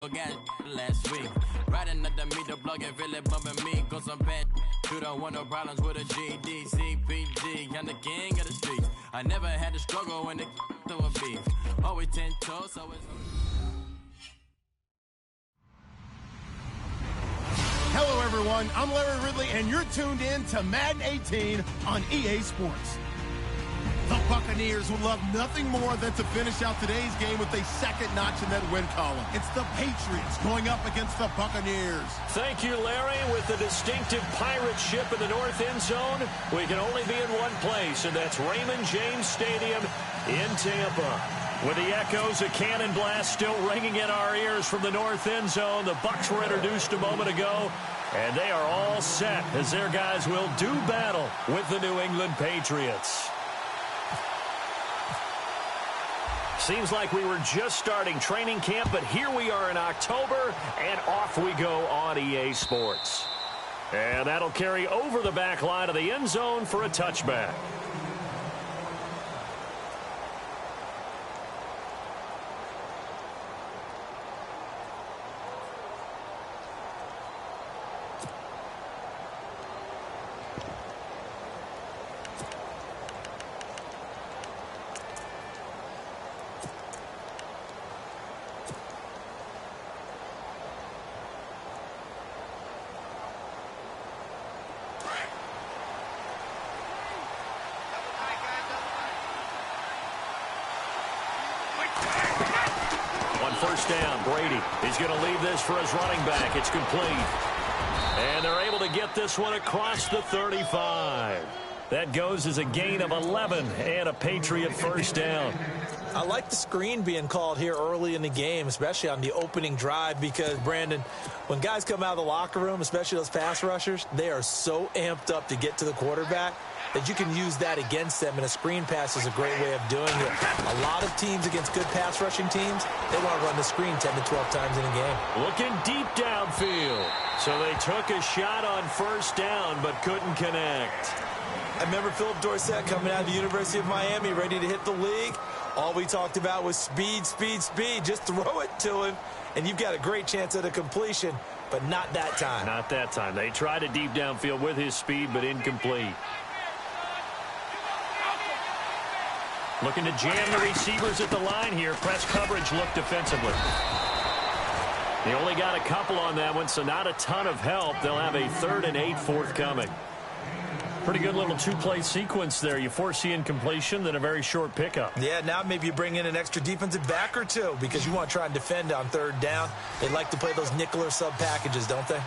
Got last week. Riding up the meter, plugging, feel it bumping me. Go some bad. You don't want no problems with a GD, CPG. I'm the king of the streets. I never had to struggle when the throw a beef. Always 10 toes, always. Hello, everyone. I'm Larry Ridley, and you're tuned in to Madden 18 on EA Sports. The Buccaneers would love nothing more than to finish out today's game with a second notch in that win column. It's the Patriots going up against the Buccaneers. Thank you, Larry. With the distinctive pirate ship in the north end zone, we can only be in one place, and that's Raymond James Stadium in Tampa. With the echoes of cannon blast still ringing in our ears from the north end zone, the Bucs were introduced a moment ago, and they are all set as their guys will do battle with the New England Patriots. Seems like we were just starting training camp, but here we are in October, and off we go on EA Sports. And that'll carry over the back line of the end zone for a touchback. First down, Brady. He's going to leave this for his running back. It's complete. And they're able to get this one across the 35. That goes as a gain of 11 and a Patriot first down. I like the screen being called here early in the game, especially on the opening drive, because, Brandon, when guys come out of the locker room, especially those pass rushers, they are so amped up to get to the quarterback that you can use that against them, and a screen pass is a great way of doing it. A lot of teams against good pass rushing teams, they want to run the screen 10 to 12 times in a game. Looking deep downfield. So they took a shot on first down but couldn't connect. I remember Philip Dorsett coming out of the University of Miami ready to hit the league. All we talked about was speed, speed, speed. Just throw it to him, and you've got a great chance at a completion, but not that time. Not that time. They tried a deep downfield with his speed, but incomplete. Looking to jam the receivers at the line here. Press coverage look defensively. They only got a couple on that one, so not a ton of help. They'll have a 3rd and 8 forthcoming. Pretty good little two-play sequence there. You force the incompletion, then a very short pickup. Yeah, now maybe you bring in an extra defensive back or two because you want to try and defend on 3rd down. They like to play those nickel or sub packages, don't they?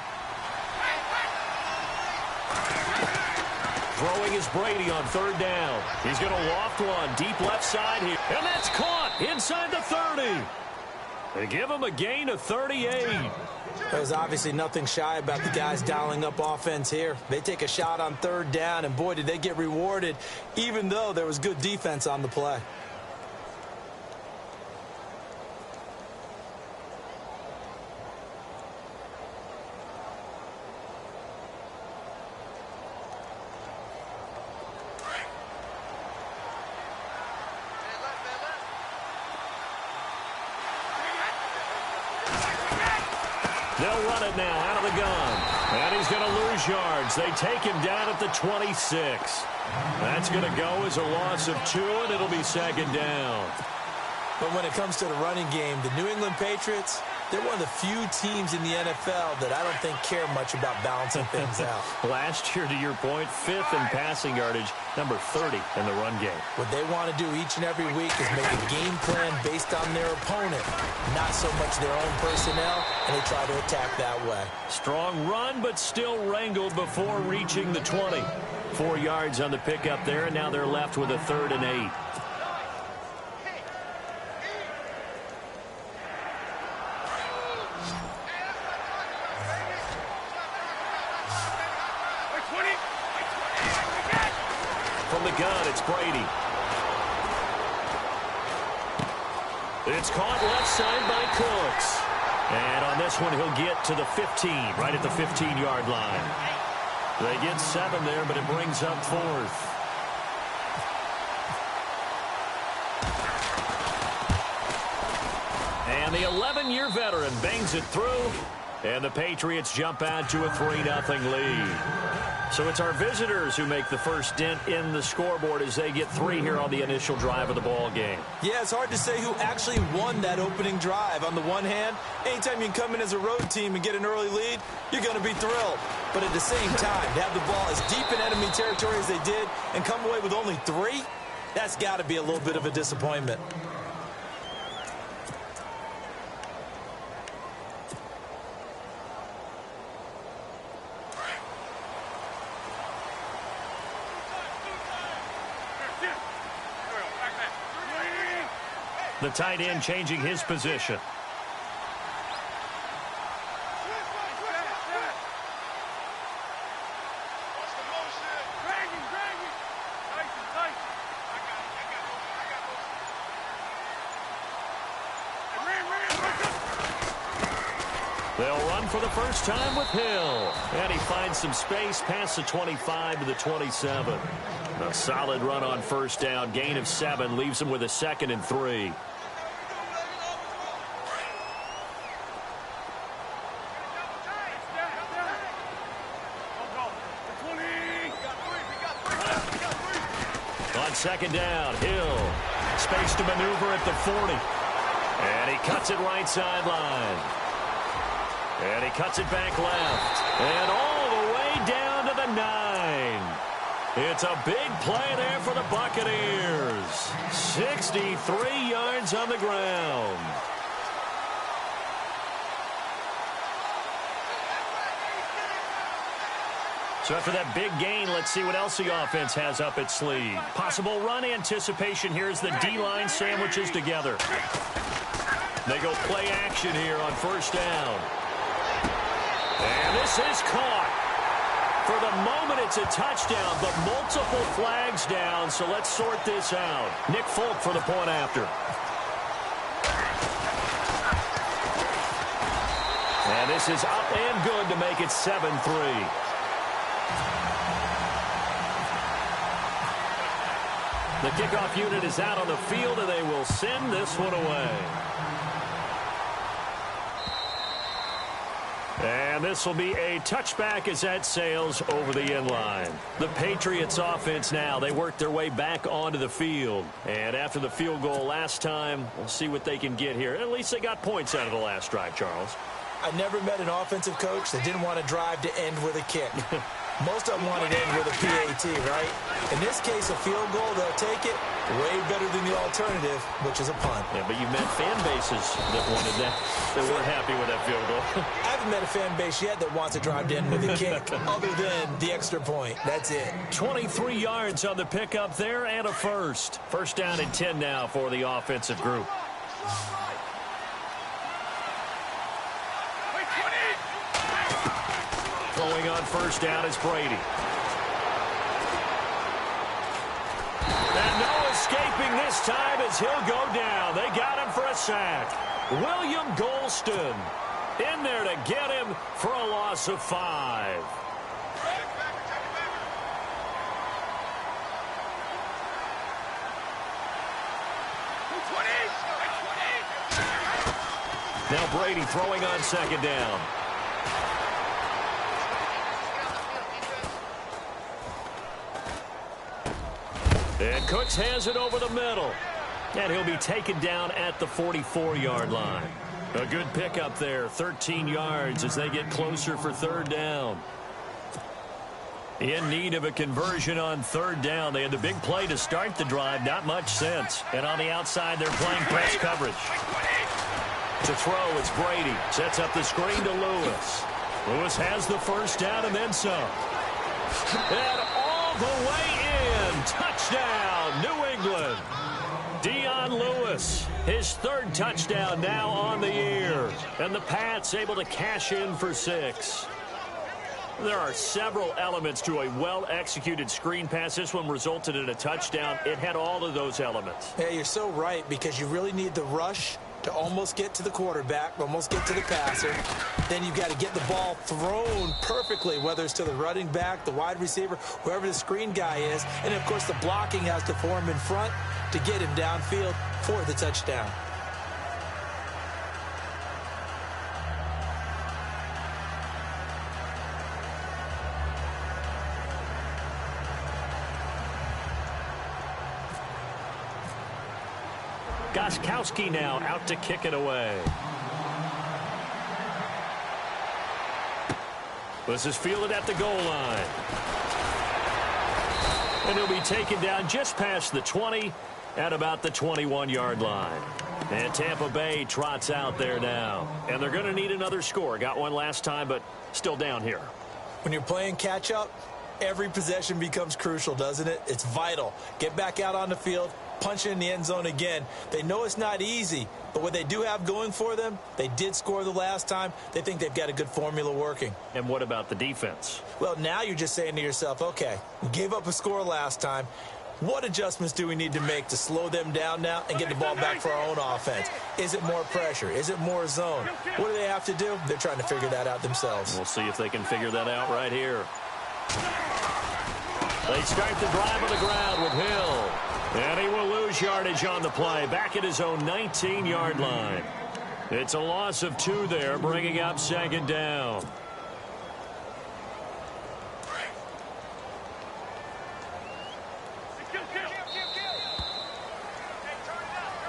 Throwing is Brady on 3rd down. He's going to loft one deep left side here. And that's caught inside the 30. They give him a gain of 38. There's obviously nothing shy about the guys dialing up offense here. They take a shot on 3rd down, and boy, did they get rewarded, even though there was good defense on the play. They'll run it now out of the gun. And he's going to lose yards. They take him down at the 26. That's going to go as a loss of 2, and it'll be 2nd down. But when it comes to the running game, the New England Patriots, they're one of the few teams in the NFL that I don't think care much about balancing things out. Last year, to your point, 5th in passing yardage, number 30 in the run game. What they want to do each and every week is make a game plan based on their opponent, not so much their own personnel, and they try to attack that way. Strong run, but still wrangled before reaching the 20. 4 yards on the pickup there, and now they're left with a 3rd and 8. From the gun, it's Brady. It's caught left side by Cooks. And on this one, he'll get to the 15, right at the 15-yard line. They get 7 there, but it brings up 4th. And And the 11-year veteran bangs it through, and the Patriots jump out to a 3-0 lead. So it's our visitors who make the first dent in the scoreboard as they get 3 here on the initial drive of the ball game. Yeah, it's hard to say who actually won that opening drive. On the one hand, anytime you can come in as a road team and get an early lead, you're going to be thrilled. But at the same time, to have the ball as deep in enemy territory as they did and come away with only 3, that's got to be a little bit of a disappointment. The tight end changing his position. They'll run for the first time with Hill. And he finds some space past the 25 to the 27. A solid run on first down. Gain of 7 leaves him with a 2nd and 3. On second down, Hill. Space to maneuver at the 40. And he cuts it right sideline. And he cuts it back left. And all the way down to the 9. It's a big play there for the Buccaneers. 63 yards on the ground. So after that big gain, let's see what else the offense has up its sleeve. Possible run anticipation here as the D-line sandwiches together. They go play action here on first down. And this is caught. For the moment, it's a touchdown, but multiple flags down, so let's sort this out. Nick Folk for the point after. And this is up and good to make it 7-3. The kickoff unit is out on the field, and they will send this one away. And this will be a touchback as that sails over the end line. The Patriots offense now, they work their way back onto the field. And after the field goal last time, we'll see what they can get here. At least they got points out of the last drive, Charles. I never met an offensive coach that didn't want to drive to end with a kick. Most of them want to end with a PAT, right? In this case, a field goal, they'll take it way better than the alternative, which is a punt. Yeah, but you met fan bases that wanted that. They weren't happy with that field goal. I haven't met a fan base yet that wants to drive to end with a kick other than the extra point. That's it. 23 yards on the pickup there and a first. First down and 10 now for the offensive group. Throwing on first down is Brady. And no escaping this time as he'll go down. They got him for a sack. William Golston in there to get him for a loss of 5. Now Brady throwing on second down. And Cooks has it over the middle. And he'll be taken down at the 44-yard line. A good pickup there, 13 yards as they get closer for third down. In need of a conversion on third down. They had the big play to start the drive, not much sense. And on the outside, they're playing press coverage. To throw, it's Brady. Sets up the screen to Lewis. Lewis has the first down and then some. And all the way in. Touchdown, New England. Dion Lewis, his third touchdown now on the year. And the Pats able to cash in for 6. There are several elements to a well-executed screen pass. This one resulted in a touchdown. It had all of those elements. Yeah, you're so right, because you really need the rush to almost get to the quarterback, almost get to the passer. Then you've got to get the ball thrown perfectly, whether it's to the running back, the wide receiver, whoever the screen guy is. And, of course, the blocking has to form in front to get him downfield for the touchdown. Gostkowski now out to kick it away. This is fielded at the goal line. And he'll be taken down just past the 20 at about the 21-yard line. And Tampa Bay trots out there now. And they're going to need another score. Got one last time, but still down here. When you're playing catch-up, every possession becomes crucial, doesn't it? It's vital. Get back out on the field, punch it in the end zone again. They know it's not easy, but what they do have going for them, they did score the last time. They think they've got a good formula working. And what about the defense? Well, now you're just saying to yourself, okay, we gave up a score last time. What adjustments do we need to make to slow them down now and get the ball back for our own offense? Is it more pressure? Is it more zone? What do they have to do? They're trying to figure that out themselves. We'll see if they can figure that out right here. They start the drive on the ground with Hill. And he will lose yardage on the play, back at his own 19-yard line. It's a loss of 2 there, bringing up second down.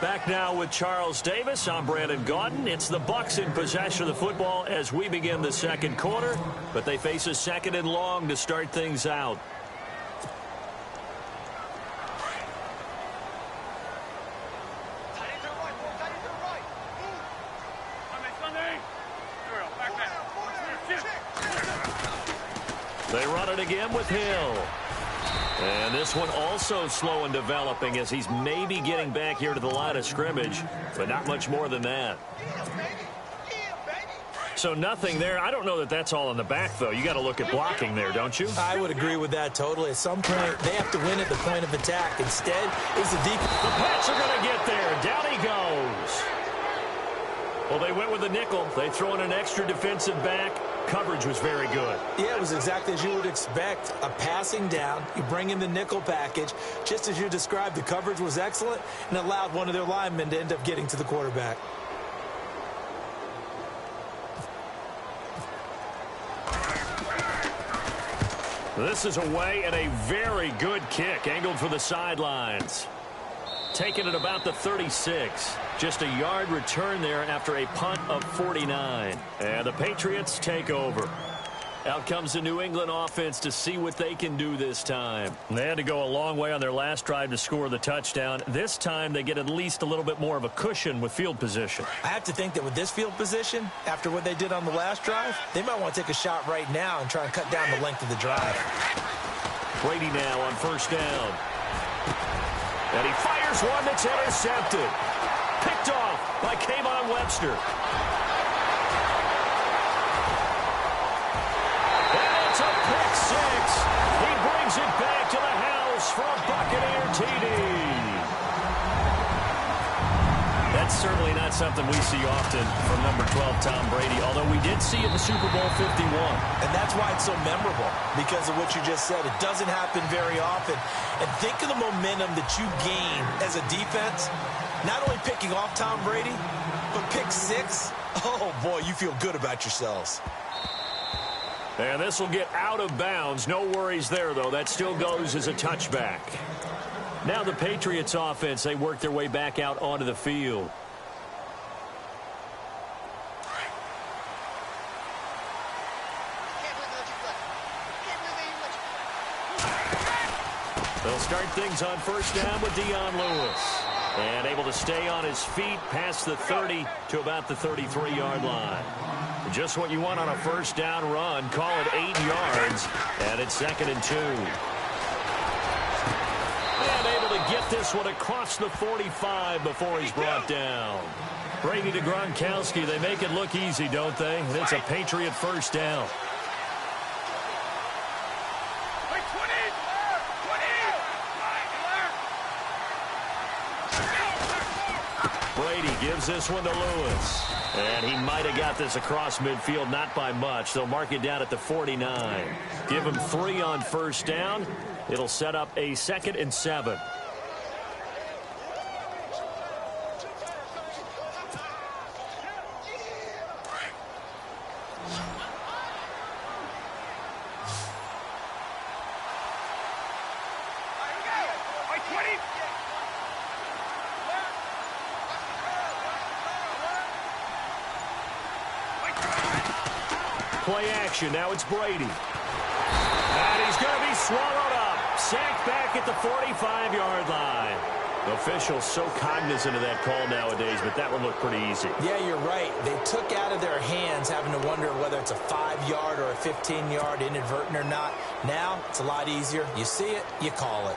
Back now with Charles Davis. I'm Brandon Gaudin. It's the Bucs in possession of the football as we begin the second quarter, but they face a second and long to start things out. They run it again with Hill. And this one also slow in developing as he's maybe getting back here to the line of scrimmage, but not much more than that. So nothing there. I don't know that that's all in the back, though. You got to look at blocking there, don't you? I would agree with that totally. At some point, they have to win at the point of attack. Instead, it's the deep. The Pats are going to get there. Down he goes. Well, they went with the nickel. They throw in an extra defensive back. Coverage was very good. Yeah, it was exactly as you would expect. A passing down. You bring in the nickel package. Just as you described, the coverage was excellent and allowed one of their linemen to end up getting to the quarterback. This is away and a very good kick angled for the sidelines. Taken at about the 36. Just a yard return there after a punt of 49. And the Patriots take over. Out comes the New England offense to see what they can do this time. They had to go a long way on their last drive to score the touchdown. This time they get at least a little bit more of a cushion with field position. I have to think that with this field position, after what they did on the last drive, they might want to take a shot right now and try and cut down the length of the drive. Brady now on first down. And he fires one that's intercepted. Picked off by Kayvon Webster. And it's a pick six. He brings it back to the house for a Buccaneer TD. That's certainly not something we see often from number 12, Tom Brady, although we did see it in the Super Bowl 51. And that's why it's so memorable, because of what you just said. It doesn't happen very often. And think of the momentum that you gain as a defense, not only picking off Tom Brady, but pick six. Oh, boy, you feel good about yourselves. And this will get out of bounds. No worries there, though. That still goes as a touchback. Now the Patriots offense, they work their way back out onto the field. They'll start things on first down with Dion Lewis. And able to stay on his feet past the 30 to about the 33-yard line. Just what you want on a first down run. Call it 8 yards. And it's 2nd and 2. And able to get this one across the 45 before he's brought down. Brady to Gronkowski. They make it look easy, don't they? And it's a Patriot first down. Brady gives this one to Lewis. And he might have got this across midfield, not by much. They'll mark it down at the 49. Give him 3 on first down. It'll set up a 2nd and 7. play action. Now it's Brady. And he's going to be swallowed up. Sacked back at the 45-yard line. Officials so cognizant of that call nowadays, but that one looked pretty easy. Yeah, you're right. They took out of their hands having to wonder whether it's a 5-yard or a 15-yard inadvertent or not. Now, it's a lot easier. You see it, you call it.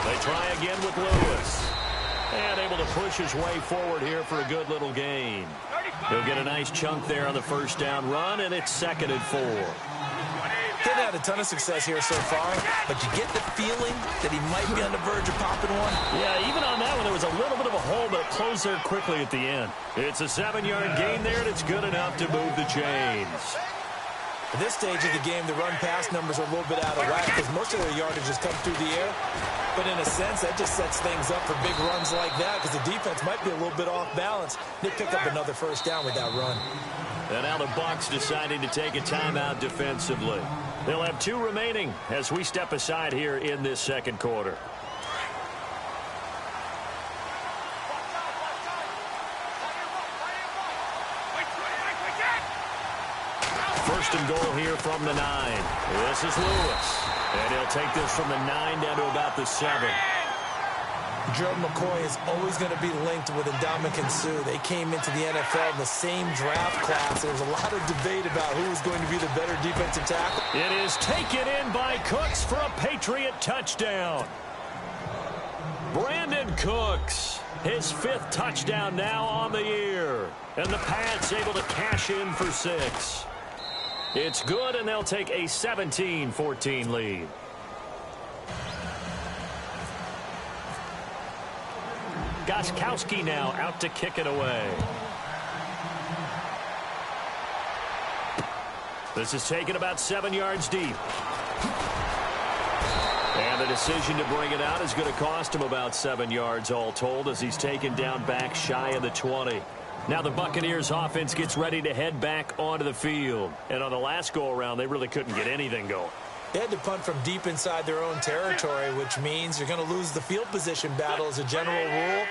They try again with Lewis. And able to push his way forward here for a good little gain. He'll get a nice chunk there on the first down run, and it's 2nd and 4. Didn't have a ton of success here so far, but you get the feeling that he might be on the verge of popping one. Yeah, even on that one, there was a little bit of a hole, but it closed there quickly at the end. It's a 7-yard gain there, and it's good enough to move the chains. At this stage of the game, the run-pass numbers are a little bit out of whack because most of their yardage has come through the air. But in a sense, that just sets things up for big runs like that because the defense might be a little bit off balance. They pick up another first down with that run. And now the Bucs deciding to take a timeout defensively. They'll have 2 remaining as we step aside here in this second quarter. First and goal here from the 9. This is Lewis. And he'll take this from the 9 down to about the 7. Joe McCoy is always going to be linked with Ndamukong Suh. They came into the NFL in the same draft class. There's a lot of debate about who is going to be the better defensive tackle. It is taken in by Cooks for a Patriot touchdown. Brandon Cooks, his 5th touchdown now on the year. And the Pats able to cash in for 6. It's good, and they'll take a 17-14 lead. Gostkowski now out to kick it away. This is taken about 7 yards deep. And the decision to bring it out is going to cost him about 7 yards all told as he's taken down back shy of the 20. Now the Buccaneers offense gets ready to head back onto the field. And on the last go-around, they really couldn't get anything going. They had to punt from deep inside their own territory, which means you're going to lose the field position battle as a general rule.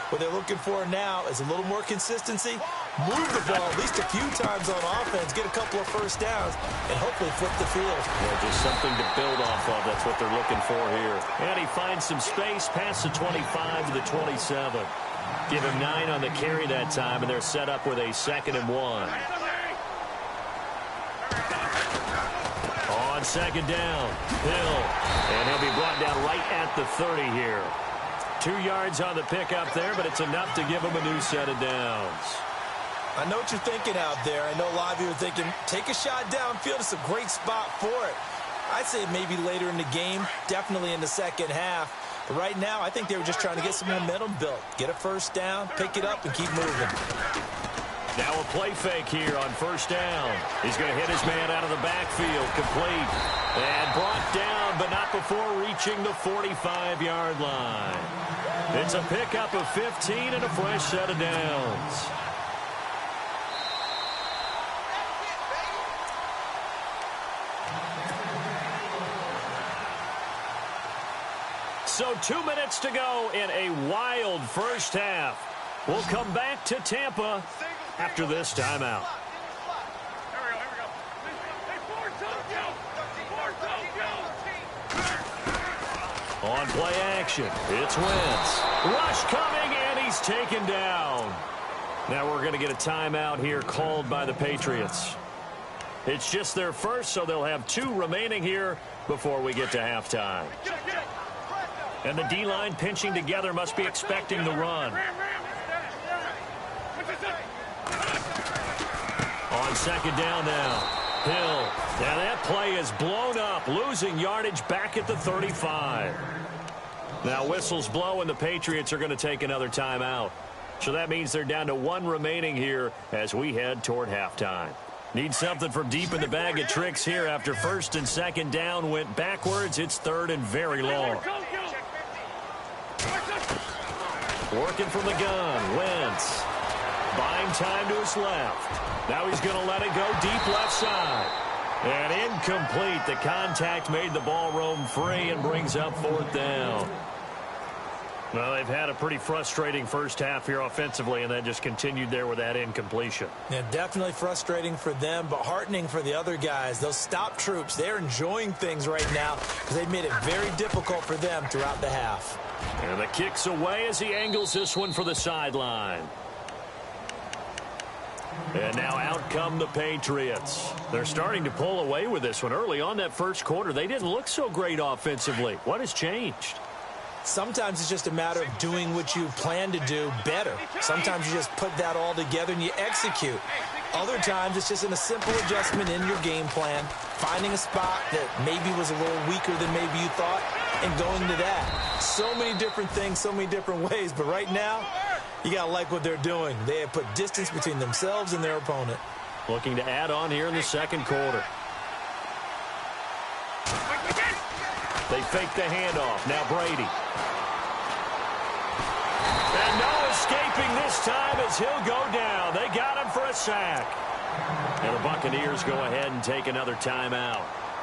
What they're looking for now is a little more consistency, move the ball at least a few times on offense, get a couple of first downs, and hopefully flip the field. Well, just something to build off of. That's what they're looking for here. And he finds some space past the 25 to the 27. Give him 9 on the carry that time, and they're set up with a 2nd and 1. On 2nd down, Hill. And he'll be brought down right at the 30 here. 2 yards on the pickup there, but it's enough to give him a new set of downs. I know what you're thinking out there. I know a lot of you are thinking, take a shot downfield. It's a great spot for it. I'd say maybe later in the game, definitely in the second half. But right now, I think they were just trying to get some momentum built. Get a first down, pick it up, and keep moving. Now a play fake here on first down. He's going to hit his man out of the backfield, complete. And brought down, but not before reaching the 45-yard line. It's a pickup of 15 and a fresh set of downs. So 2 minutes to go in a wild first half. We'll come back to Tampa after this timeout. On play action, it's Wentz. Rush coming, and he's taken down. Now we're going to get a timeout here called by the Patriots. It's just their first, so they'll have 2 remaining here before we get to halftime. And the D-line pinching together must be expecting the run. On 2nd down now, Hill. Now that play is blown up, losing yardage back at the 35. Now whistles blow, and the Patriots are going to take another timeout. So that means they're down to 1 remaining here as we head toward halftime. Need something from deep in the bag of tricks here after 1st and 2nd down went backwards. It's 3rd and very long. Working from the gun, Wentz. Buying time to his left. Now he's going to let it go deep left side. And incomplete. The contact made the ball roam free and brings up 4th down. Well, they've had a pretty frustrating first half here offensively, and that just continued there with that incompletion. Yeah, definitely frustrating for them, but heartening for the other guys. Those stop troops, they're enjoying things right now because they've made it very difficult for them throughout the half. And the kick's away as he angles this one for the sideline. And now out come the Patriots. They're starting to pull away with this one. Early on that first quarter, they didn't look so great offensively. What has changed? Sometimes it's just a matter of doing what you plan to do better. Sometimes you just put that all together and you execute. Other times it's just in a simple adjustment in your game plan, finding a spot that maybe was a little weaker than maybe you thought, and going to that. So many different things, so many different ways, but right now, you got to like what they're doing. They have put distance between themselves and their opponent. Looking to add on here in the second quarter. They fake the handoff. Now Brady. And no escaping this time as he'll go down. They got him for a sack. And the Buccaneers go ahead and take another timeout.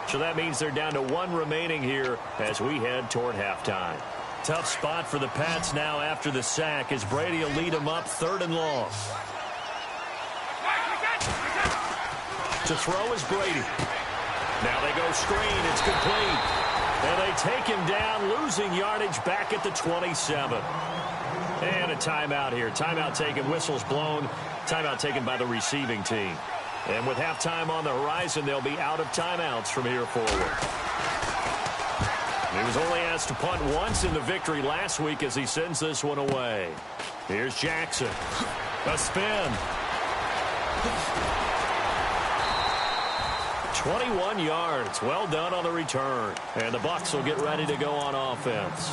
So that means they're down to 1 remaining here as we head toward halftime. Tough spot for the Pats now after the sack as Brady will lead them up 3rd and long. To throw is Brady. Now they go screen. It's complete. And they take him down, losing yardage back at the 27. And a timeout here. Timeout taken, whistles blown. Timeout taken by the receiving team. And with halftime on the horizon, they'll be out of timeouts from here forward. He was only asked to punt once in the victory last week as he sends this one away. Here's Jackson. A spin. 21 yards. Well done on the return. And the Bucs will get ready to go on offense.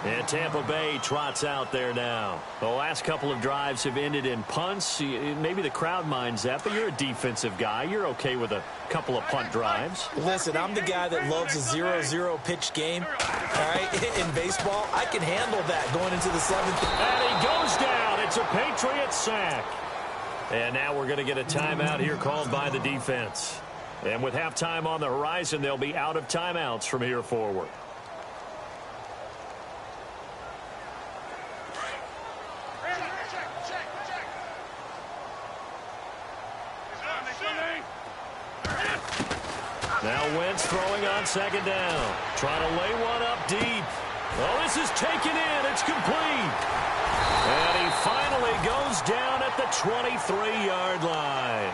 And Tampa Bay trots out there now. The last couple of drives have ended in punts. Maybe the crowd minds that, but you're a defensive guy. You're okay with a couple of punt drives. Listen, I'm the guy that loves a 0-0 pitch game. All right, in baseball, I can handle that going into the 7th. And he goes down. It's a Patriot sack. And now we're going to get a timeout here called by the defense. And with halftime on the horizon, they'll be out of timeouts from here forward. Now Wentz throwing on 2nd down. Trying to lay one up deep. Oh, this is taken in. It's complete. And he finally goes down at the 23-yard line.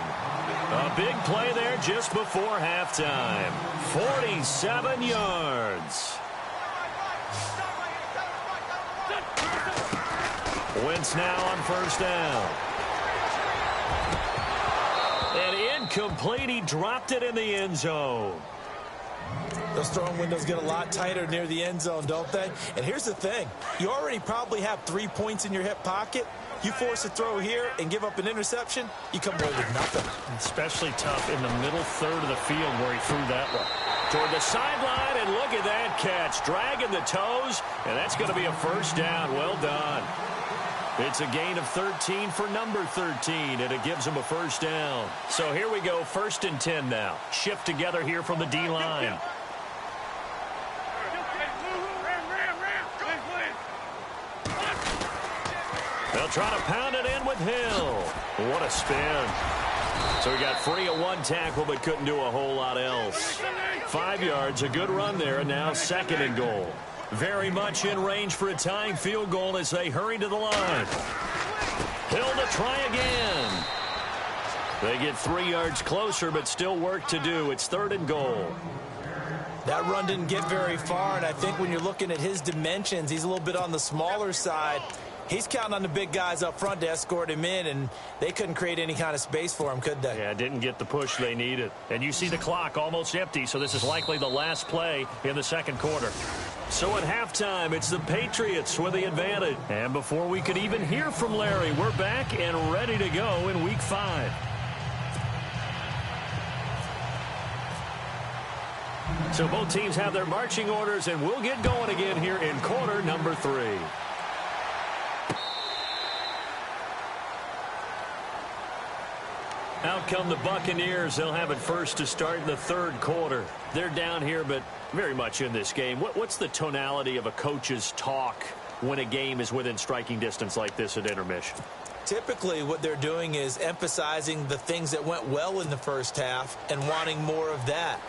A big play there just before halftime. 47 yards. Wentz now on 1st down. And incomplete. He dropped it in the end zone. Those throwing windows get a lot tighter near the end zone, don't they? And here's the thing. You already probably have 3 points in your hip pocket. You force a throw here and give up an interception, you come away with nothing. Especially tough in the middle third of the field where he threw that one. Toward the sideline, and look at that catch. Dragging the toes, and that's going to be a 1st down. Well done. It's a gain of 13 for number 13, and it gives him a 1st down. So here we go, 1st and 10 now. Shift together here from the D-line. They'll try to pound it in with Hill. What a spin. So he got free of 1 tackle, but couldn't do a whole lot else. 5 yards, a good run there, and now 2nd and goal. Very much in range for a tying field goal as they hurry to the line. Hill to try again. They get 3 yards closer, but still work to do. It's 3rd and goal. That run didn't get very far, and I think when you're looking at his dimensions, he's a little bit on the smaller side. He's counting on the big guys up front to escort him in, and they couldn't create any kind of space for him, could they? Yeah, didn't get the push they needed. And you see the clock almost empty, so this is likely the last play in the 2nd quarter. So at halftime, it's the Patriots with the advantage. And before we could even hear from Larry, we're back and ready to go in Week 5. So both teams have their marching orders, and we'll get going again here in quarter number 3. Out come the Buccaneers. They'll have it first to start in the third quarter. They're down here, but very much in this game. What's the tonality of a coach's talk when a game is within striking distance like this at intermission? Typically, what they're doing is emphasizing the things that went well in the first half and wanting more of that.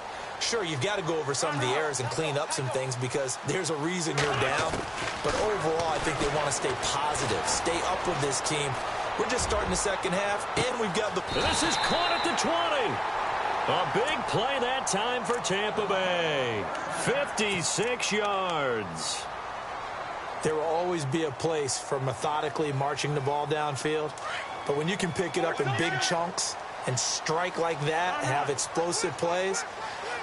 Sure, you've got to go over some of the errors and clean up some things because there's a reason you're down. But overall, I think they want to stay positive, stay up with this team. We're just starting the second half, and we've got the... This is caught at the 20. A big play that time for Tampa Bay. 56 yards. There will always be a place for methodically marching the ball downfield. But when you can pick it up in big chunks and strike like that, have explosive plays,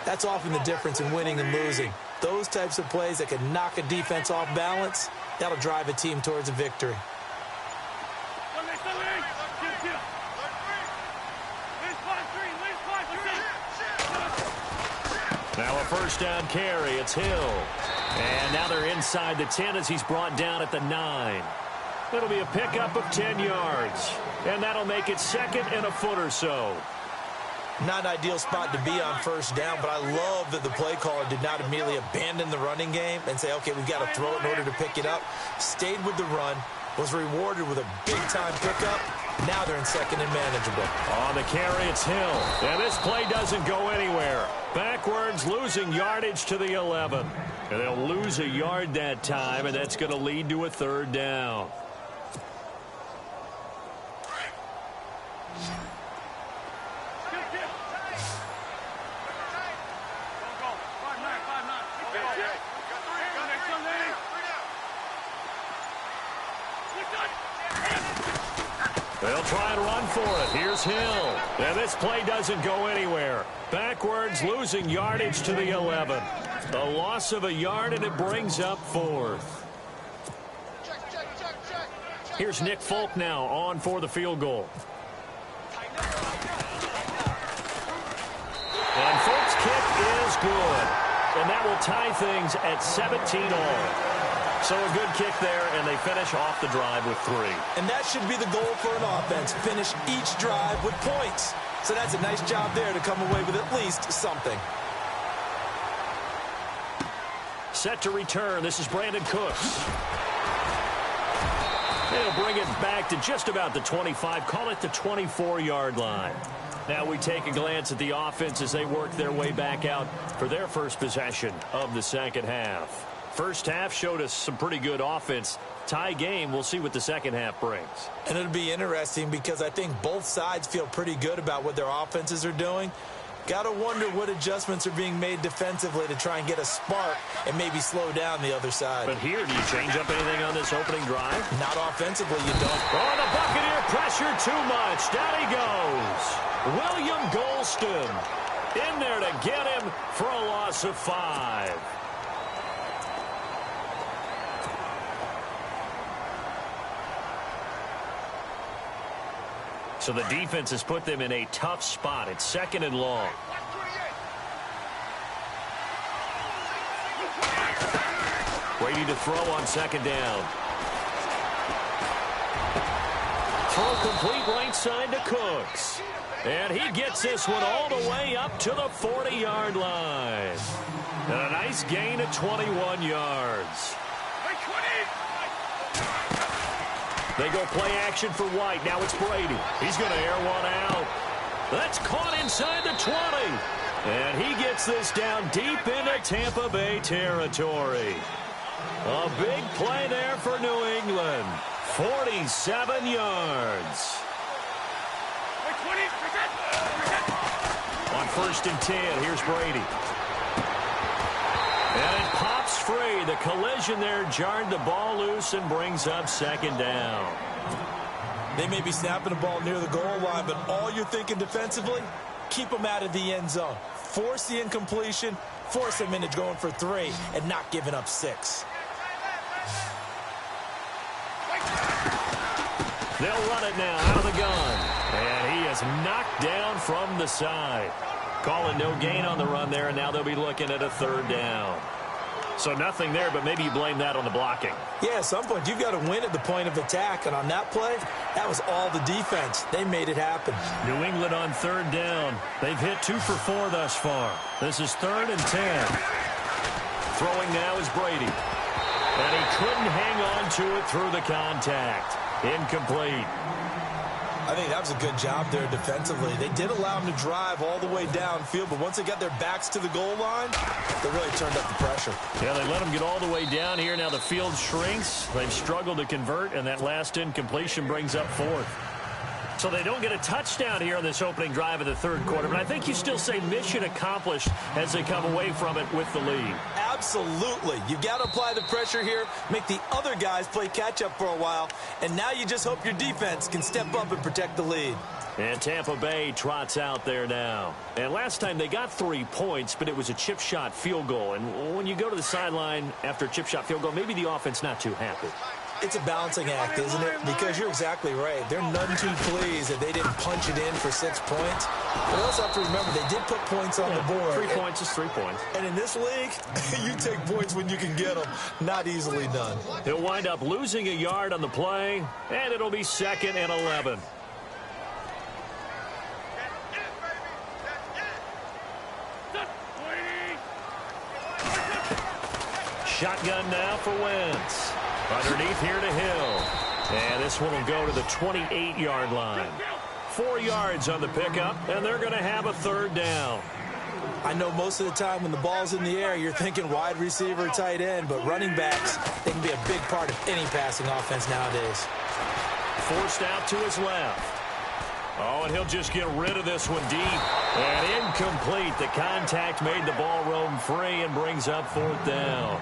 that's often the difference in winning and losing. Those types of plays that can knock a defense off balance, that'll drive a team towards a victory. Now a first down carry. It's Hill. And now they're inside the 10 as he's brought down at the 9. It'll be a pickup of 10 yards. And that'll make it second and a foot or so. Not an ideal spot to be on first down, but I love that the play caller did not immediately abandon the running game and say, okay, we've got to throw it in order to pick it up. Stayed with the run, was rewarded with a big-time pickup. Now they're in second and manageable. On the carry, it's Hill. And this play doesn't go anywhere. Backwards, losing yardage to the 11. And they'll lose a yard that time, and that's going to lead to a third down. They'll try and run for it. Here's Hill. And this play doesn't go anywhere. Backwards, losing yardage to the 11. A loss of a yard, and it brings up fourth. Here's Nick Folk now on for the field goal. And Folk's kick is good. And that will tie things at 17-all. So a good kick there, and they finish off the drive with 3. And that should be the goal for an offense, finish each drive with points. So that's a nice job there to come away with at least something. Set to return. This is Brandon Cooks. They'll bring it back to just about the 25. Call it the 24-yard line. Now we take a glance at the offense as they work their way back out for their first possession of the second half. First half showed us some pretty good offense. Tie game, we'll see what the second half brings. And it'll be interesting because I think both sides feel pretty good about what their offenses are doing. Got to wonder what adjustments are being made defensively to try and get a spark and maybe slow down the other side. But here, do you change up anything on this opening drive? Not offensively, you don't. Oh, the Buccaneer pressure too much. Down he goes. William Golston in there to get him for a loss of 5. So the defense has put them in a tough spot. It's second and long. Brady to throw on second down. Throw complete right side to Cooks. And he gets this one all the way up to the 40-yard line. And a nice gain of 21 yards. They go play action for White. Now it's Brady. He's going to air one out. That's caught inside the 20. And he gets this down deep into Tampa Bay territory. A big play there for New England. 47 yards. On first and 10, here's Brady. And it pops free. The collision there jarred the ball loose and brings up second down. They may be snapping the ball near the goal line, but all you're thinking defensively, keep them out of the end zone. Force the incompletion, force them into going for 3, and not giving up 6. They'll run it now out of the gun. And he is knocked down from the side. Call it no gain on the run there, and now they'll be looking at a third down. So nothing there, but maybe you blame that on the blocking. Yeah, at some point, you've got to win at the point of attack. And on that play, that was all the defense. They made it happen. New England on third down. They've hit 2 for 4 thus far. This is 3rd and 10. Throwing now is Brady. And he couldn't hang on to it through the contact. Incomplete. I think that was a good job there defensively. They did allow them to drive all the way downfield, but once they got their backs to the goal line, they really turned up the pressure. Yeah, they let them get all the way down here. Now the field shrinks. They've struggled to convert, and that last incompletion brings up 4th. So they don't get a touchdown here on this opening drive of the third quarter, but I think you still say mission accomplished as they come away from it with the lead. Absolutely. You've got to apply the pressure here, make the other guys play catch-up for a while, and now you just hope your defense can step up and protect the lead. And Tampa Bay trots out there now. And last time they got 3 points, but it was a chip shot field goal. And when you go to the sideline after a chip shot field goal, maybe the offense not too happy. It's a balancing act, isn't it? Because you're exactly right. They're none too pleased that they didn't punch it in for 6 points. But you also have to remember, they did put points on the board. 3 points is 3 points. And in this league, you take points when you can get them. Not easily done. He'll wind up losing a yard on the play, and it'll be 2nd and 11. Shotgun now for Wentz. Underneath here to Hill. And this one will go to the 28-yard line. 4 yards on the pickup, and they're going to have a 3rd down. I know most of the time when the ball's in the air, you're thinking wide receiver, tight end, but running backs, they can be a big part of any passing offense nowadays. Forced out to his left. Oh, and he'll just get rid of this one deep. And incomplete. The contact made the ball roam free and brings up 4th down.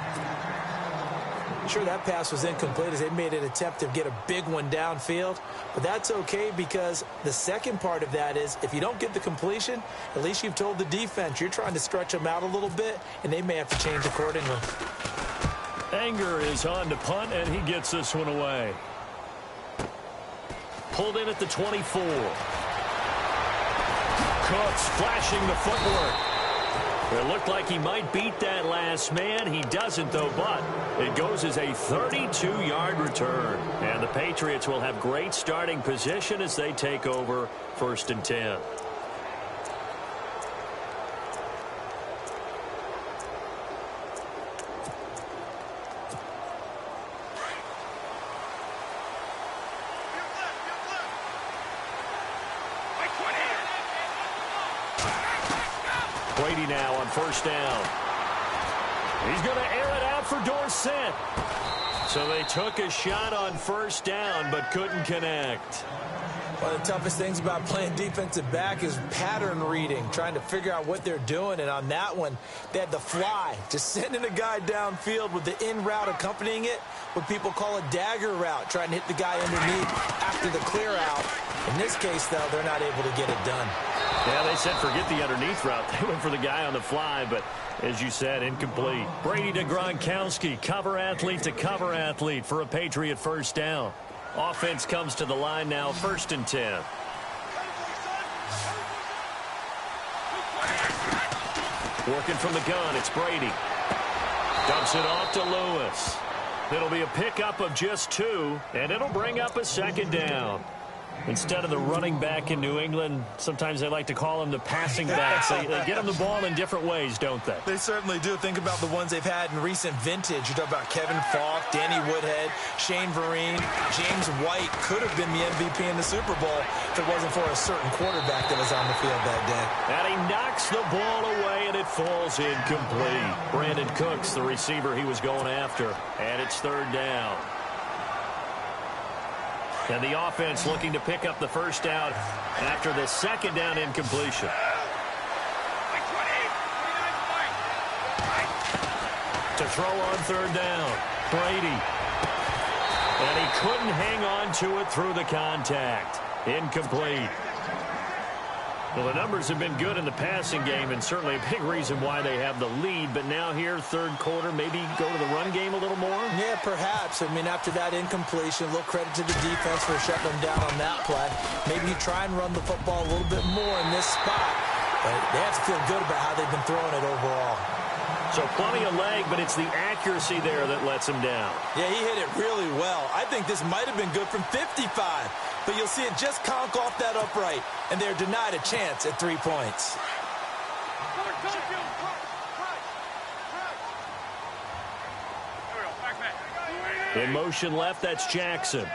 Sure, that pass was incomplete as they made an attempt to get a big one downfield. But that's okay because the second part of that is if you don't get the completion, at least you've told the defense you're trying to stretch them out a little bit, and they may have to change accordingly. Anger is on to punt, and he gets this one away. Pulled in at the 24. Cooks flashing the footwork. It looked like he might beat that last man. He doesn't, though, but it goes as a 32-yard return. And the Patriots will have great starting position as they take over 1st and 10. Brady now on 1st down. He's going to air it out for Dorsett. So they took a shot on 1st down but couldn't connect. One of the toughest things about playing defensive back is pattern reading, trying to figure out what they're doing. And on that one, they had the fly, just sending a guy downfield with the in route accompanying it, what people call a dagger route, trying to hit the guy underneath after the clear out. In this case, though, they're not able to get it done. Yeah, they said forget the underneath route. They went for the guy on the fly, but as you said, incomplete. Brady to Gronkowski, cover athlete to cover athlete for a Patriot 1st down. Offense comes to the line now, 1st and 10. Working from the gun, it's Brady. Dumps it off to Lewis. It'll be a pickup of just 2, and it'll bring up a 2nd down. Instead of the running back in New England, sometimes they like to call them the passing backs. They get them the ball in different ways, don't they? They certainly do. Think about the ones they've had in recent vintage. You talk about Kevin Falk, Danny Woodhead, Shane Vereen, James White could have been the MVP in the Super Bowl if it wasn't for a certain quarterback that was on the field that day. And he knocks the ball away, and it falls incomplete. Brandon Cooks, the receiver he was going after, and it's 3rd down. And the offense looking to pick up the 1st down after the 2nd down incompletion. To throw on 3rd down, Brady. And he couldn't hang on to it through the contact. Incomplete. Well, the numbers have been good in the passing game, and certainly a big reason why they have the lead. But now here, 3rd quarter, maybe go to the run game a little more? Yeah, perhaps. I mean, after that incompletion, a little credit to the defense for shutting them down on that play. Maybe you try and run the football a little bit more in this spot. But they have to feel good about how they've been throwing it overall. So plenty of leg, but it's the accuracy there that lets him down. Yeah, he hit it really well. I think this might have been good from 55. But you'll see it just conk off that upright, and they're denied a chance at 3 points. In motion left, that's Jackson.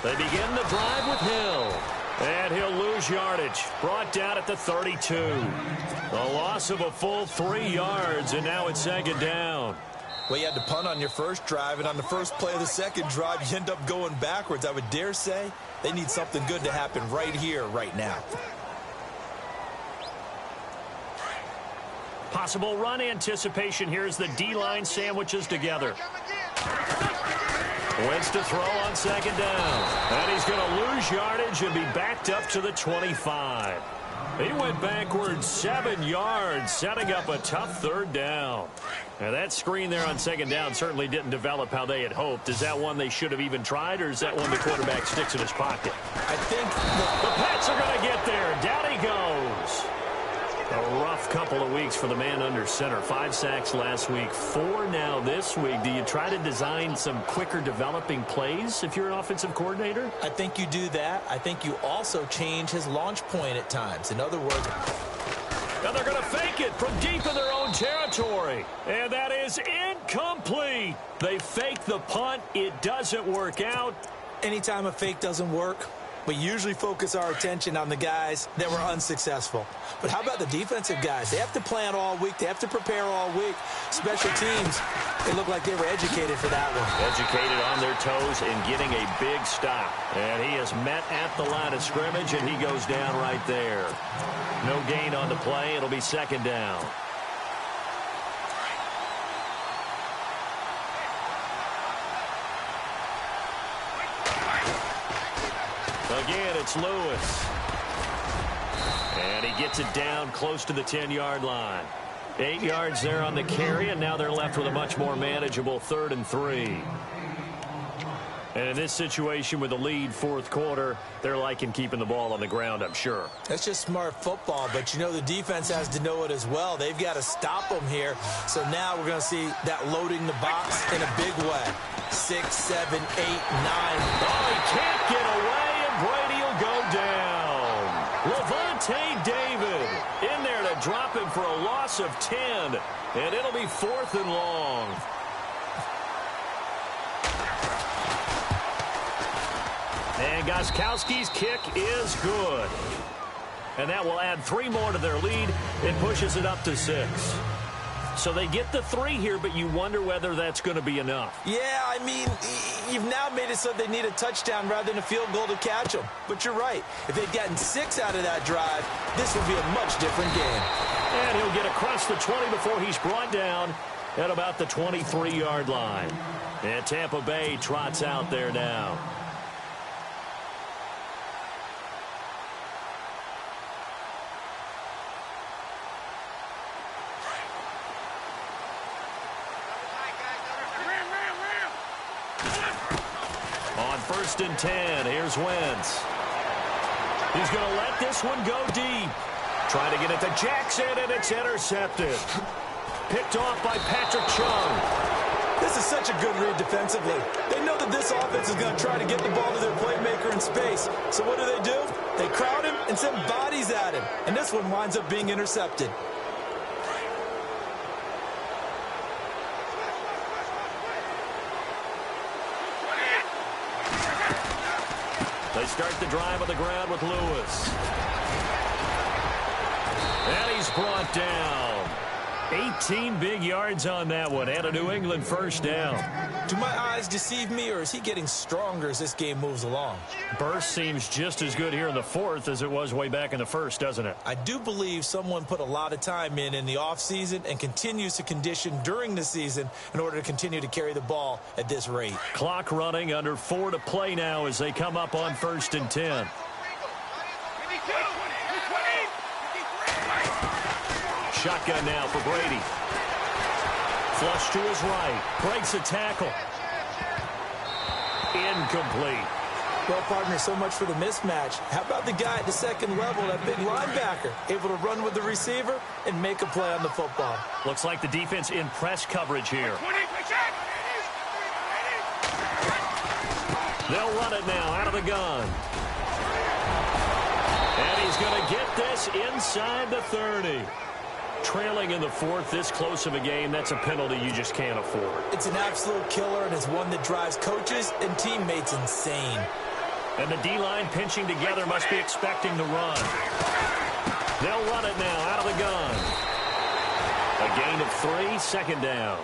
They begin the drive with Hill. And he'll lose yardage. Brought down at the 32. A loss of a full 3 yards, and now it's second down. Well, you had to punt on your first drive, and on the first play of the second drive, you end up going backwards. I would dare say they need something good to happen right here, right now. Possible run anticipation here as the D-line sandwiches together. Wentz to throw on second down. And he's going to lose yardage and be backed up to the 25. He went backwards 7 yards, setting up a tough third down. Now, that screen there on second down certainly didn't develop how they had hoped. Is that one they should have even tried, or is that one the quarterback sticks in his pocket? I think the Pats are going to get there. Down he goes. A rough couple of weeks for the man under center. 5 sacks last week, 4 now this week. Do you try to design some quicker developing plays if you're an offensive coordinator? I think you do that. I think you also change his launch point at times. In other words, now they're going to fake it from deep in their own territory. And that is incomplete. They fake the punt. It doesn't work out. Anytime a fake doesn't work, we usually focus our attention on the guys that were unsuccessful. But how about the defensive guys? They have to plan all week. They have to prepare all week. Special teams, they look like they were educated for that one. Educated on their toes and getting a big stop. And he is met at the line of scrimmage, and he goes down right there. No gain on the play. It'll be second down. Again, it's Lewis. And he gets it down close to the 10-yard line. 8 yards there on the carry, and now they're left with a much more manageable 3rd and 3. And in this situation with the lead fourth quarter, they're liking keeping the ball on the ground, I'm sure. That's just smart football, but you know the defense has to know it as well. They've got to stop them here. So now we're going to see that loading the box in a big way. 6, 7, 8, 9. Oh, he can't get away. Brady will go down. Levante David in there to drop him for a loss of 10. And it'll be 4th and long. And Gostkowski's kick is good. And that will add 3 more to their lead. It pushes it up to 6. So they get the 3 here, but you wonder whether that's going to be enough. Yeah, I mean, you've now made it so they need a touchdown rather than a field goal to catch them. But you're right. If they'd gotten 6 out of that drive, this would be a much different game. And he'll get across the 20 before he's brought down at about the 23-yard line. And Tampa Bay trots out there now. On 1st and 10, here's Wentz. He's going to let this one go deep. Trying to get it to Jackson, and it's intercepted. Picked off by Patrick Chung. This is such a good read defensively. They know that this offense is going to try to get the ball to their playmaker in space. So what do? They crowd him and send bodies at him. And this one winds up being intercepted. They start the drive on the ground with Lewis. And he's brought down. 18 big yards on that one, and a New England first down. Do my eyes deceive me, or is he getting stronger as this game moves along? Burst seems just as good here in the 4th as it was way back in the 1st, doesn't it? I do believe someone put a lot of time in the offseason and continues to condition during the season in order to continue to carry the ball at this rate. Clock running, under 4 to play now as they come up on 1st and 10. Shotgun now for Brady. Flush to his right. Breaks a tackle. Incomplete. Well, partner, so much for the mismatch. How about the guy at the second level, that big linebacker, able to run with the receiver and make a play on the football? Looks like the defense in press coverage here. They'll run it now out of the gun. And he's going to get this inside the 30. Trailing in the fourth, this close of a game, that's a penalty you just can't afford. It's an absolute killer, and it's one that drives coaches and teammates insane. And the D-line pinching together must be expecting the run. They'll run it now out of the gun. A gain of 3, second down.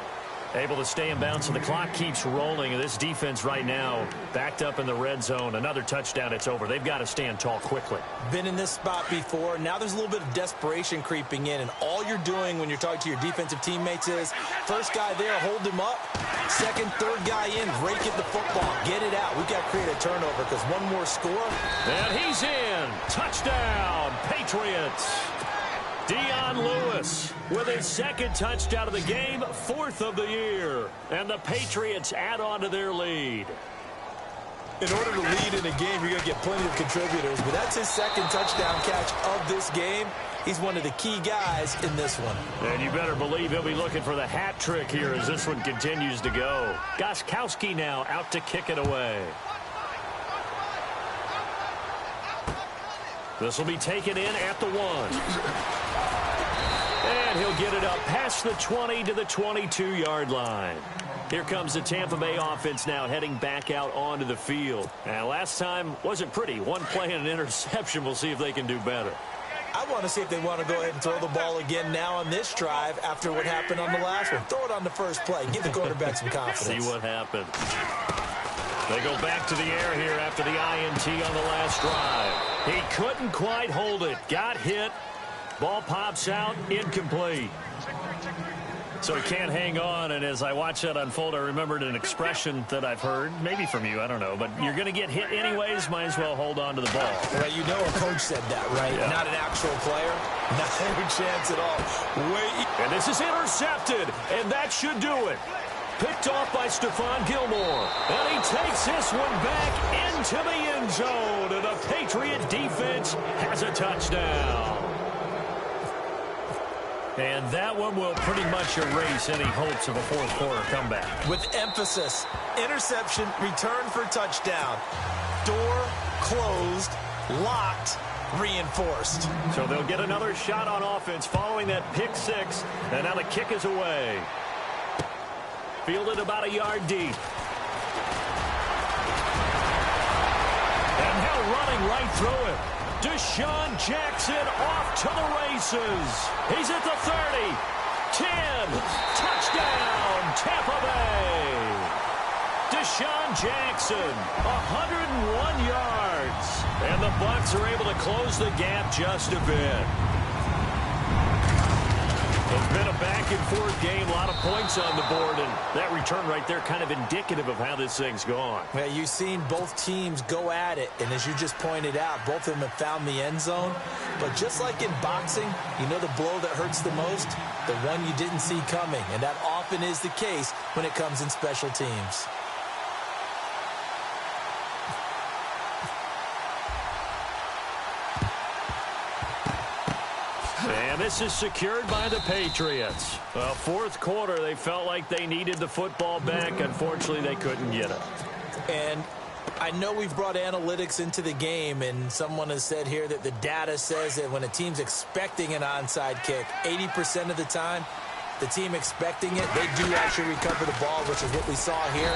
Able to stay in bounds, so the clock keeps rolling. And this defense right now backed up in the red zone. Another touchdown, it's over. They've got to stand tall quickly. Been in this spot before. Now there's a little bit of desperation creeping in. And all you're doing when you're talking to your defensive teammates is, first guy there, hold him up. Second, third guy in, rake at the football. Get it out. We've got to create a turnover because one more score. And he's in. Touchdown, Patriots. Dion Lewis with his second touchdown of the game, 4th of the year. And the Patriots add on to their lead. In order to lead in a game, you're going to get plenty of contributors, but that's his second touchdown catch of this game. He's one of the key guys in this one. And you better believe he'll be looking for the hat trick here as this one continues to go. Gostkowski now out to kick it away. This will be taken in at the 1. And he'll get it up past the 20 to the 22-yard line. Here comes the Tampa Bay offense now heading back out onto the field. And last time wasn't pretty. One play and an interception. We'll see if they can do better. I want to see if they want to go ahead and throw the ball again now on this drive after what happened on the last one. Throw it on the first play. Give the quarterback some confidence. See what happens. They go back to the air here after the INT on the last drive. He couldn't quite hold it. Got hit. Ball pops out. Incomplete. So he can't hang on, and as I watch that unfold, I remembered an expression that I've heard, maybe from you, I don't know, but you're going to get hit anyways, might as well hold on to the ball. Right, you know a coach said that, right? Yeah. Not an actual player. Not any chance at all. Wait. And this is intercepted, and that should do it. Picked off by Stephon Gilmore. And he takes this one back into the end zone, and the Patriot defense has a touchdown. And that one will pretty much erase any hopes of a fourth quarter comeback. With emphasis, interception, return for touchdown. Door closed, locked, reinforced. So they'll get another shot on offense following that pick six. And now the kick is away. Fielded about a yard deep. And now running right through it. Deshaun Jackson off to the races. He's at the 30, 10, touchdown, Tampa Bay. Deshaun Jackson, 101 yards. And the Bucs are able to close the gap just a bit. It's been a back-and-forth game, a lot of points on the board, and that return right there kind of indicative of how this thing's gone. Yeah, you've seen both teams go at it, and as you just pointed out, both of them have found the end zone. But just like in boxing, you know the blow that hurts the most? The one you didn't see coming, and that often is the case when it comes in special teams. And this is secured by the Patriots. Well, fourth quarter, they felt like they needed the football back. Unfortunately, they couldn't get it. And I know we've brought analytics into the game, and someone has said here that the data says that when a team's expecting an onside kick, 80% of the time, the team expecting it, they do actually recover the ball, which is what we saw here.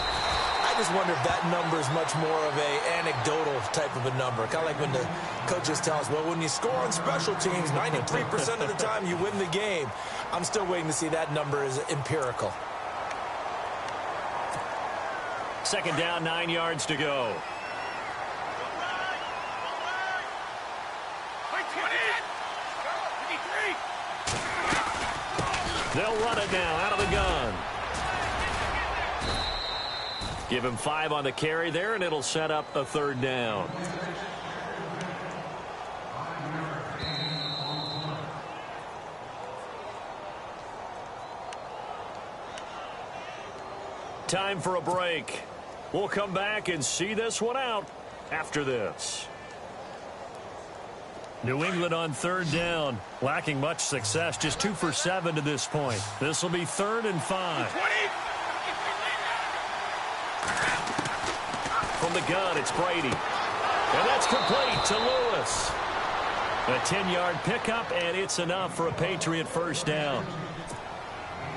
I just wonder if that number is much more of a anecdotal type of a number. Kind of like when the coaches tell us, well, when you score on special teams, 93% of the time you win the game. I'm still waiting to see that number is empirical. Second down, 9 yards to go. They'll run it now out of the gun. Give him 5 on the carry there, and it'll set up a third down. Time for a break. We'll come back and see this one out after this. New England on third down, lacking much success, just 2 for 7 to this point. This will be 3rd and 5. From the gun, it's Brady. And that's complete to Lewis. A 10-yard pickup, and it's enough for a Patriot first down.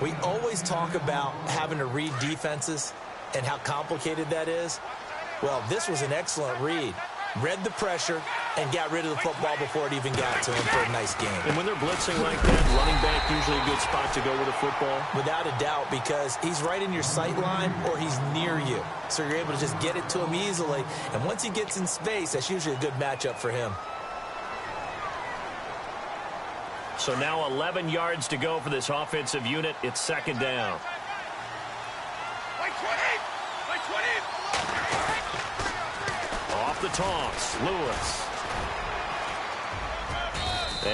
We always talk about having to read defenses and how complicated that is. Well, this was an excellent read. Read the pressure and got rid of the football before it even got to him for a nice game. And when they're blitzing like that, running back usually a good spot to go with a football? Without a doubt, because he's right in your sight line or he's near you. So you're able to just get it to him easily. And once he gets in space, that's usually a good matchup for him. So now 11 yards to go for this offensive unit. It's 2nd down. Off the toss, Lewis.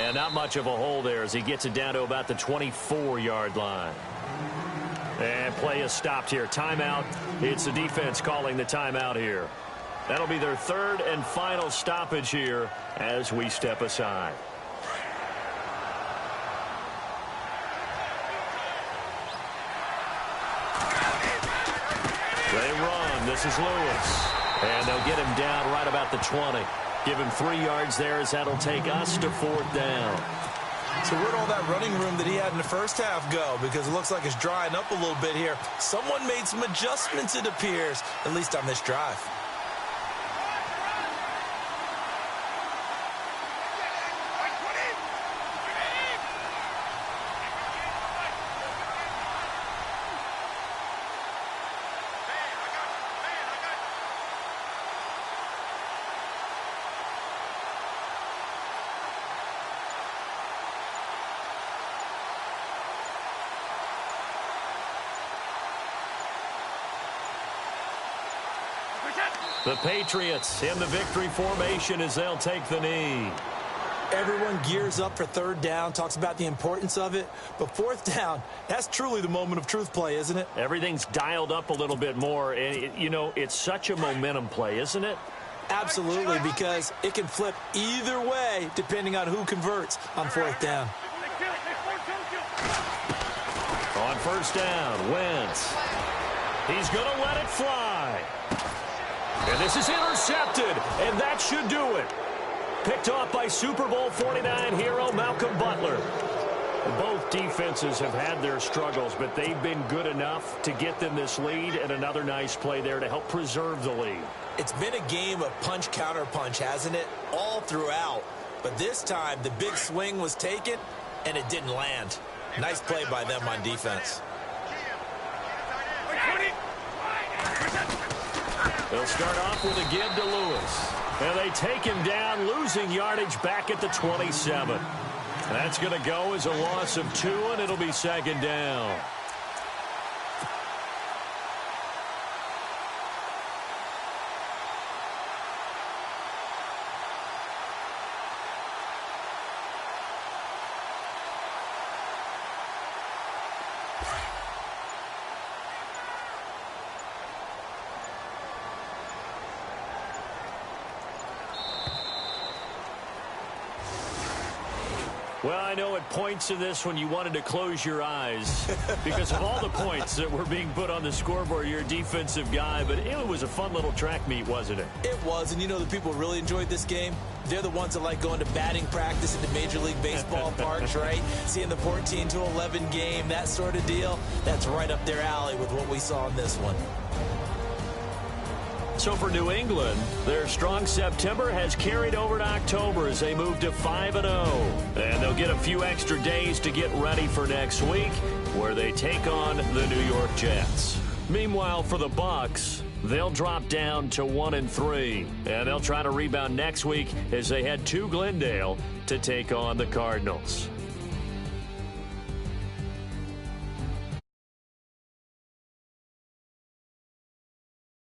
And not much of a hole there as he gets it down to about the 24-yard line. And play is stopped here. Timeout. It's the defense calling the timeout here. That'll be their 3rd and final stoppage here as we step aside. They run. This is Lewis. And they'll get him down right about the 20. Give him 3 yards there as that'll take us to 4th down. So where'd all that running room that he had in the first half go? Because it looks like it's drying up a little bit here. Someone made some adjustments, it appears, at least on this drive. The Patriots in the victory formation as they'll take the knee. Everyone gears up for 3rd down, talks about the importance of it. But 4th down, that's truly the moment of truth play, isn't it? Everything's dialed up a little bit more. And, it's such a momentum play, isn't it? Absolutely, because it can flip either way depending on who converts on 4th down. On 1st down, Wentz. He's going to let it fly. And this is intercepted, and that should do it. Picked off by Super Bowl 49 hero Malcolm Butler. Both defenses have had their struggles, but they've been good enough to get them this lead, and another nice play there to help preserve the lead. It's been a game of punch-counter-punch, hasn't it? All throughout. But this time, the big swing was taken, and it didn't land. Nice play by them on defense. They'll start off with a give to Lewis. And they take him down, losing yardage back at the 27. That's going to go as a loss of 2, and it'll be 2nd down. Well, I know at points in this when you wanted to close your eyes because of all the points that were being put on the scoreboard. You're a defensive guy, but it was a fun little track meet, wasn't it? It was, and you know the people who really enjoyed this game? They're the ones that like going to batting practice at the Major League Baseball parks, right? Seeing the 14-11 game, that sort of deal. That's right up their alley with what we saw in this one. So for New England, their strong September has carried over to October as they move to 5-0. And they'll get a few extra days to get ready for next week, where they take on the New York Jets. Meanwhile, for the Bucs, they'll drop down to 1-3. And they'll try to rebound next week as they head to Glendale to take on the Cardinals.